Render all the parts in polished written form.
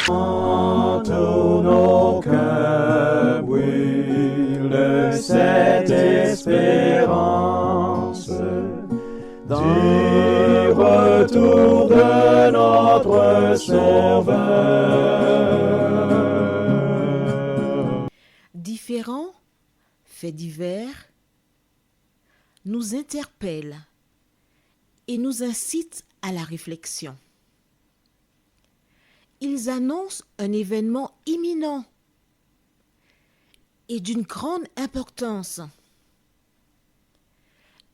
Tous nos cœurs brûlent de cette espérance du retour de notre Sauveur. Différents faits divers nous interpellent et nous incitent à la réflexion. Ils annoncent un événement imminent et d'une grande importance.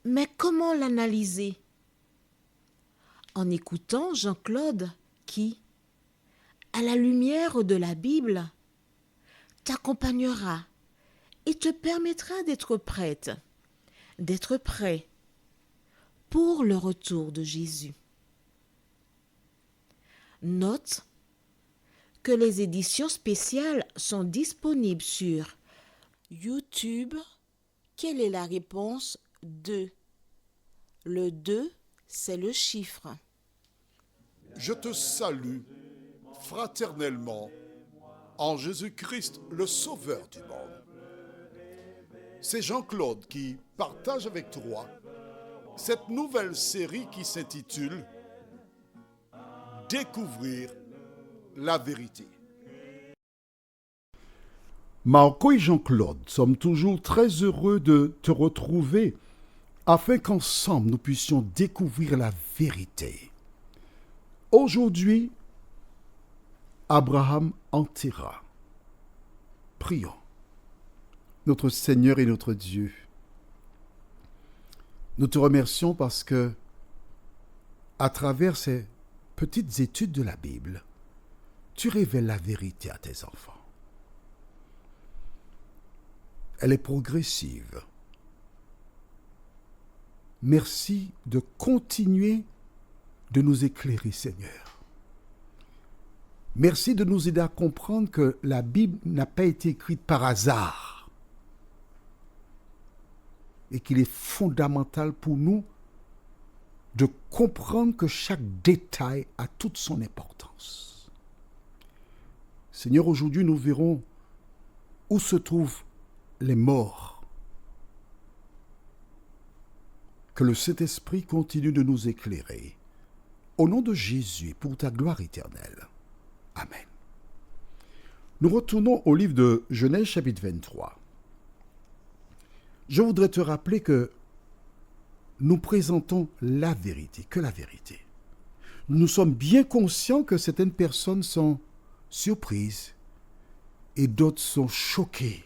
Mais comment l'analyser? En écoutant Jean-Claude qui, à la lumière de la Bible, t'accompagnera et te permettra d'être prête, d'être prêt pour le retour de Jésus. Note que les éditions spéciales sont disponibles sur YouTube. Quelle est la réponse 2? Le 2, c'est le chiffre. Je te salue fraternellement en Jésus-Christ, le Sauveur du monde. C'est Jean-Claude qui partage avec toi cette nouvelle série qui s'intitule « Découvrir la vérité ». Marco et Jean-Claude sommes toujours très heureux de te retrouver afin qu'ensemble nous puissions découvrir la vérité. Aujourd'hui, Abraham en Terra. Prions. Notre Seigneur et notre Dieu, nous te remercions parce que, à travers ces petites études de la Bible, tu révèles la vérité à tes enfants. Elle est progressive. Merci de continuer de nous éclairer, Seigneur. Merci de nous aider à comprendre que la Bible n'a pas été écrite par hasard et qu'il est fondamental pour nous de comprendre que chaque détail a toute son importance. Seigneur, aujourd'hui, nous verrons où se trouvent les morts. Que le Saint-Esprit continue de nous éclairer. Au nom de Jésus, pour ta gloire éternelle. Amen. Nous retournons au livre de Genèse chapitre 23. Je voudrais te rappeler que nous présentons la vérité, que la vérité. Nous sommes bien conscients que certaines personnes sont surprises et d'autres sont choquées.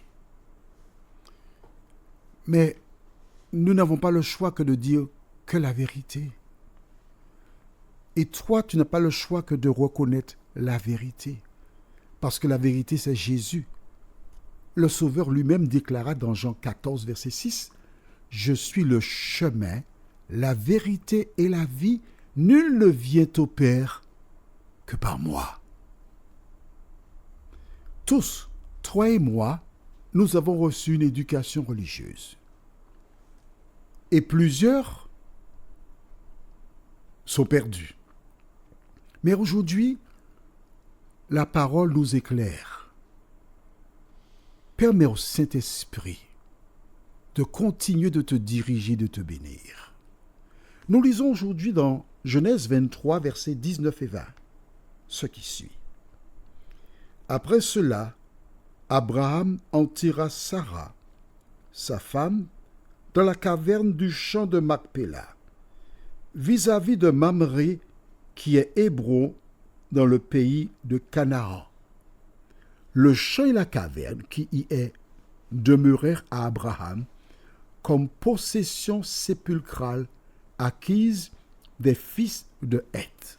Mais nous n'avons pas le choix que de dire que la vérité. Et toi, tu n'as pas le choix que de reconnaître la vérité. Parce que la vérité, c'est Jésus. Le Sauveur lui-même déclara dans Jean 14, verset 6, « Je suis le chemin, la vérité et la vie. Nul ne vient au Père que par moi. » Tous, toi et moi, nous avons reçu une éducation religieuse. Et plusieurs sont perdus. Mais aujourd'hui, la parole nous éclaire. Permets au Saint-Esprit de continuer de te diriger, de te bénir. Nous lisons aujourd'hui dans Genèse 23, versets 19 et 20, ce qui suit. Après cela, Abraham enterra Sarah, sa femme, dans la caverne du champ de Macpéla, vis-à-vis de Mamré, qui est Hébron, dans le pays de Canaan. Le champ et la caverne qui y est demeurèrent à Abraham comme possession sépulcrale acquise des fils de Heth.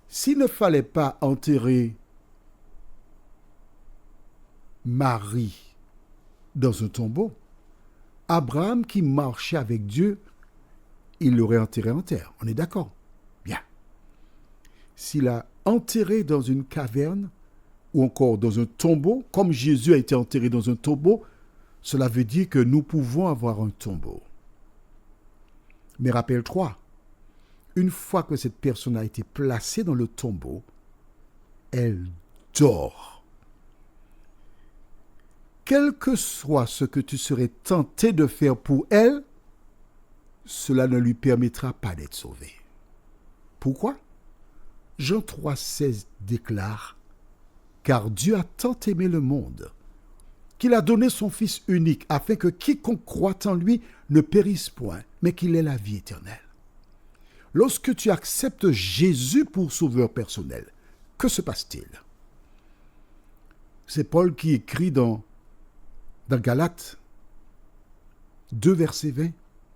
S'il ne fallait pas enterrer Marie dans un tombeau, Abraham qui marchait avec Dieu, il l'aurait enterré en terre. On est d'accord? Bien. S'il a enterré dans une caverne, ou encore dans un tombeau, comme Jésus a été enterré dans un tombeau, cela veut dire que nous pouvons avoir un tombeau. Mais rappelle-toi, une fois que cette personne a été placée dans le tombeau, elle dort. Quel que soit ce que tu serais tenté de faire pour elle, cela ne lui permettra pas d'être sauvée. Pourquoi? Jean 3,16 déclare « Car Dieu a tant aimé le monde, qu'il a donné son Fils unique, afin que quiconque croit en lui ne périsse point, mais qu'il ait la vie éternelle. » Lorsque tu acceptes Jésus pour sauveur personnel, que se passe-t-il? C'est Paul qui écrit dans Galates 2, verset 20.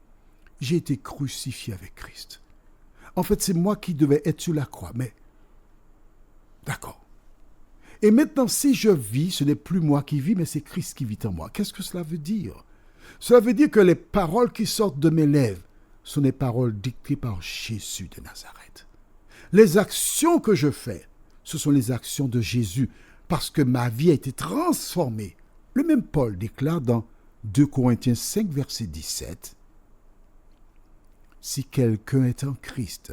« J'ai été crucifié avec Christ. » En fait, c'est moi qui devais être sur la croix, mais d'accord. Et maintenant, si je vis, ce n'est plus moi qui vis, mais c'est Christ qui vit en moi. Qu'est-ce que cela veut dire? Cela veut dire que les paroles qui sortent de mes lèvres sont des paroles dictées par Jésus de Nazareth. Les actions que je fais, ce sont les actions de Jésus, parce que ma vie a été transformée. Le même Paul déclare dans 2 Corinthiens 5, verset 17, « Si quelqu'un est en Christ,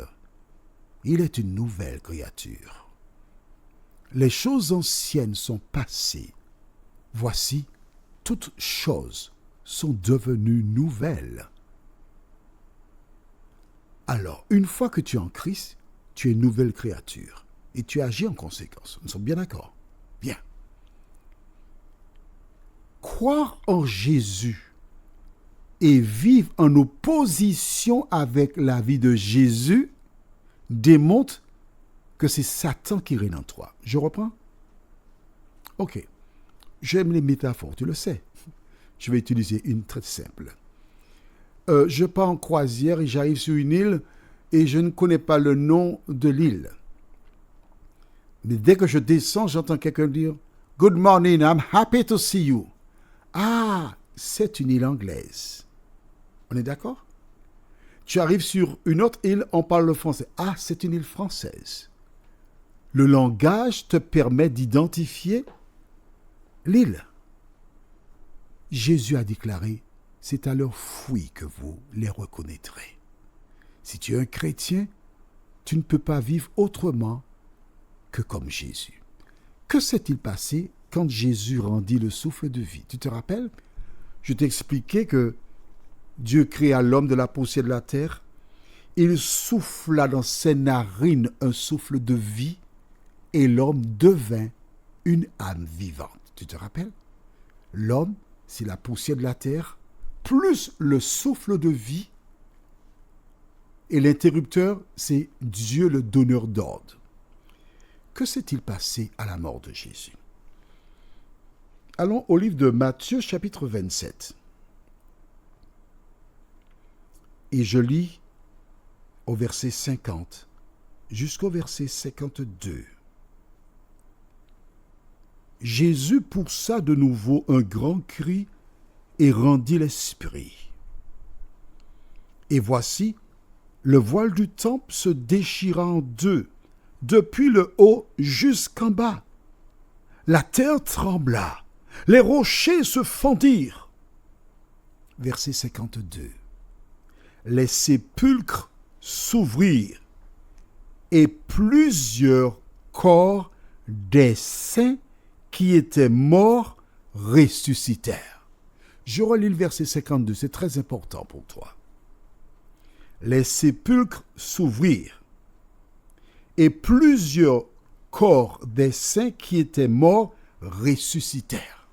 il est une nouvelle créature. Les choses anciennes sont passées. Voici, toutes choses sont devenues nouvelles. » Alors, une fois que tu es en Christ, tu es une nouvelle créature et tu agis en conséquence. Nous sommes bien d'accord? Bien. Croire en Jésus et vivre en opposition avec la vie de Jésus démontre que c'est Satan qui règne en toi. Je reprends? Ok. J'aime les métaphores, tu le sais. Je vais utiliser une très simple. Je pars en croisière et j'arrive sur une île et je ne connais pas le nom de l'île. Mais dès que je descends, j'entends quelqu'un dire « Good morning, I'm happy to see you. » Ah, c'est une île anglaise. On est d'accord? Tu arrives sur une autre île, on parle le français. Ah, c'est une île française. Le langage te permet d'identifier l'île. Jésus a déclaré, c'est à leurs fruits que vous les reconnaîtrez. Si tu es un chrétien, tu ne peux pas vivre autrement que comme Jésus. Que s'est-il passé quand Jésus rendit le souffle de vie? Tu te rappelles? Je t'ai expliqué que Dieu créa l'homme de la poussière de la terre. Il souffla dans ses narines un souffle de vie et l'homme devint une âme vivante. Tu te rappelles? L'homme, c'est la poussière de la terre, plus le souffle de vie. Et l'interrupteur, c'est Dieu le donneur d'ordre. Que s'est-il passé à la mort de Jésus? Allons au livre de Matthieu, chapitre 27. Et je lis au verset 50 jusqu'au verset 52. Jésus poussa de nouveau un grand cri et rendit l'esprit. Et voici, le voile du temple se déchira en deux, depuis le haut jusqu'en bas. La terre trembla, les rochers se fendirent. Verset 52. Les sépulcres s'ouvrirent et plusieurs corps des saints qui étaient morts ressuscitèrent. Je relis le verset 52, c'est très important pour toi. Les sépulcres s'ouvrirent et plusieurs corps des saints qui étaient morts ressuscitèrent.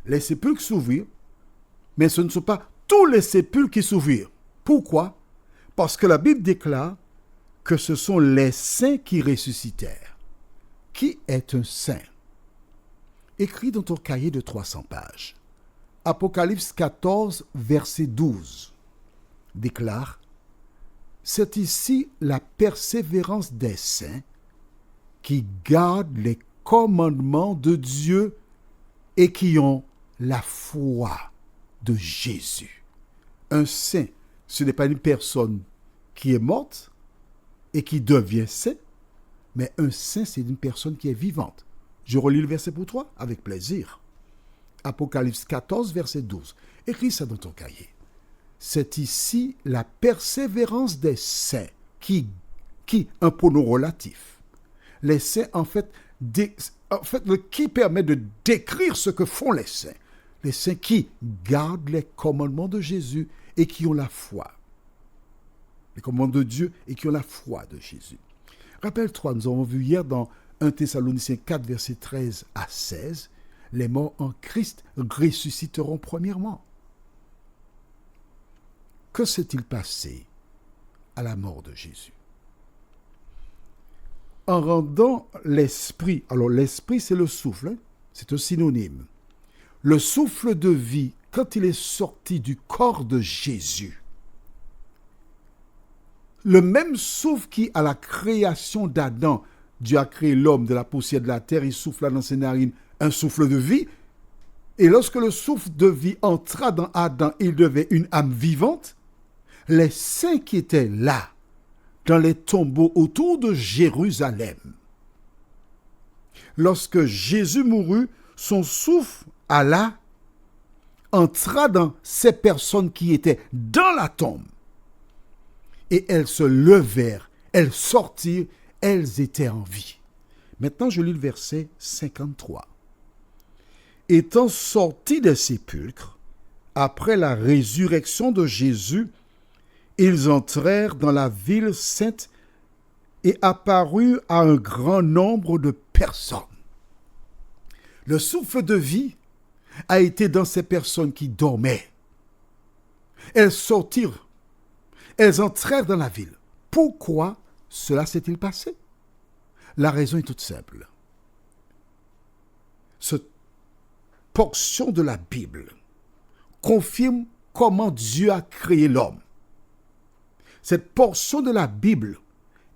Les sépulcres s'ouvrirent, mais ce ne sont pas tous les sépulcres qui s'ouvrirent. Pourquoi? Parce que la Bible déclare que ce sont les saints qui ressuscitèrent. Qui est un saint? Écris dans ton cahier de 300 pages. Apocalypse 14, verset 12 déclare « C'est ici la persévérance des saints qui gardent les commandements de Dieu et qui ont la foi de Jésus. » Un saint, ce n'est pas une personne qui est morte et qui devient saint, mais un saint, c'est une personne qui est vivante. Je relis le verset pour toi avec plaisir. Apocalypse 14, verset 12. Écris ça dans ton cahier. C'est ici la persévérance des saints qui un pronom relatif, Les saints, en fait, qui permet de décrire ce que font les saints. Les saints qui gardent les commandements de Jésus et qui ont la foi. Les commandements de Dieu et qui ont la foi de Jésus. Rappelle-toi, nous avons vu hier dans 1 Thessaloniciens 4, versets 13 à 16, les morts en Christ ressusciteront premièrement. Que s'est-il passé à la mort de Jésus? En rendant l'esprit, alors l'esprit c'est le souffle, hein, c'est un synonyme. Le souffle de vie, quand il est sorti du corps de Jésus, le même souffle qui, à la création d'Adam, Dieu a créé l'homme de la poussière de la terre, il souffla dans ses narines un souffle de vie. Et lorsque le souffle de vie entra dans Adam, il devait une âme vivante. Les saints qui étaient là, dans les tombeaux autour de Jérusalem, lorsque Jésus mourut, son souffle entra dans ces personnes qui étaient dans la tombe. Et elles se levèrent, elles sortirent, elles étaient en vie. Maintenant, je lis le verset 53. Étant sortis des sépulcres, après la résurrection de Jésus, ils entrèrent dans la ville sainte et apparurent à un grand nombre de personnes. Le souffle de vie a été dans ces personnes qui dormaient. Elles sortirent. Elles entrèrent dans la ville. Pourquoi cela s'est-il passé? La raison est toute simple. Cette portion de la Bible confirme comment Dieu a créé l'homme. Cette portion de la Bible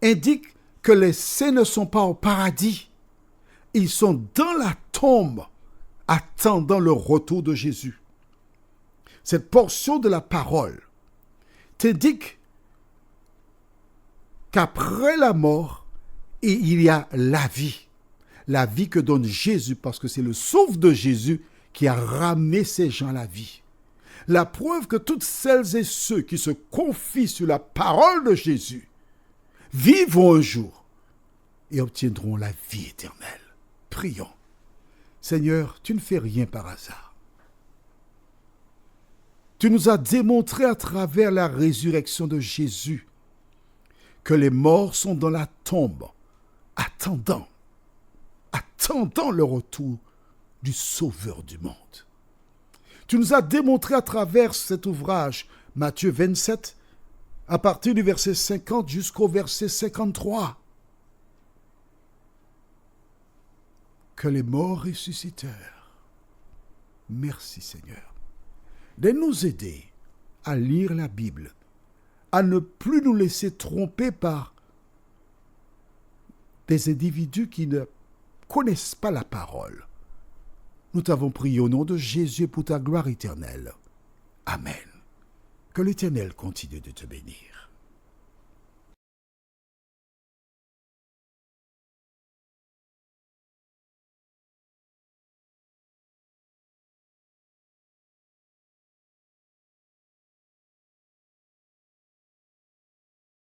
indique que les saints ne sont pas au paradis. Ils sont dans la tombe, attendant le retour de Jésus. Cette portion de la parole t'indique qu'après la mort, il y a la vie que donne Jésus, parce que c'est le souffle de Jésus qui a ramené ces gens à la vie. La preuve que toutes celles et ceux qui se confient sur la parole de Jésus vivront un jour et obtiendront la vie éternelle. Prions. Seigneur, tu ne fais rien par hasard. Tu nous as démontré à travers la résurrection de Jésus que les morts sont dans la tombe, attendant le retour du Sauveur du monde. Tu nous as démontré à travers cet ouvrage, Matthieu 27, à partir du verset 50 jusqu'au verset 53, que les morts ressuscitèrent. Merci Seigneur de nous aider à lire la Bible, à ne plus nous laisser tromper par des individus qui ne connaissent pas la parole. Nous t'avons prié au nom de Jésus pour ta gloire éternelle. Amen. Que l'Éternel continue de te bénir.